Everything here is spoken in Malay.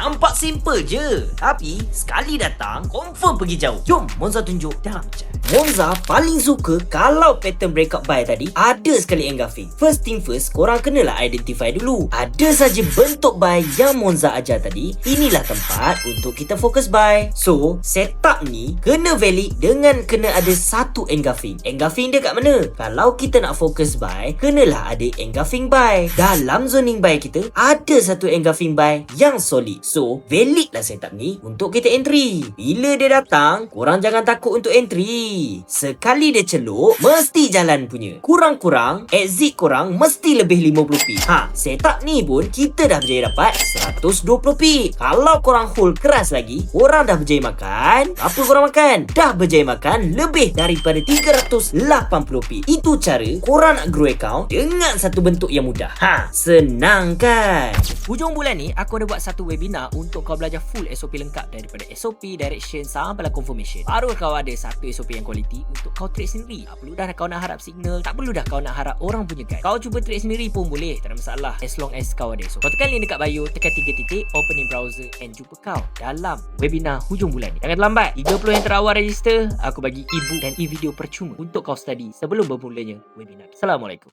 Nampak simple je, tapi sekali datang confirm pergi jauh. Jom Monza tunjuk dalam chat. Monza paling suka kalau pattern breakout buy tadi ada sekali engulfing. First thing first, korang kenalah identify dulu. Ada saja bentuk buy yang Monza ajar tadi, inilah tempat untuk kita fokus buy. So, setup ni kena valid dengan kena ada satu engulfing. Engulfing dia kat mana? Kalau kita nak fokus buy, kenalah ada engulfing buy. Dalam zoning buy kita, ada satu engulfing buy yang solid. So, valid lah setup ni untuk kita entry. Bila dia datang, korang jangan takut untuk entry. Sekali dia celup, mesti jalan punya. Kurang-kurang, exit korang mesti lebih 50p. Setup ni pun kita dah berjaya dapat 120p. Kalau korang hold keras lagi, korang dah berjaya makan. Apa korang makan? Dah berjaya makan lebih daripada 380p. Itu cara korang nak grow account dengan satu bentuk yang mudah. Senang kan? Hujung bulan ni, aku ada buat satu webinar untuk kau belajar full SOP lengkap daripada SOP, direction sampai confirmation. Baru kau ada satu SOP yang quality untuk kau trade sendiri. Tak perlu dah kau nak harap signal, tak perlu dah kau nak harap orang punya guide. Kau cuba trade sendiri pun boleh, tak ada masalah, as long as kau ada SOP. Kau tekan link dekat bio, tekan 3 titik, opening browser and jumpa kau dalam webinar hujung bulan ni. Jangan terlambat, 30 yang terawal register, aku bagi e-book dan e-video percuma untuk kau study sebelum bermulanya webinar. Assalamualaikum.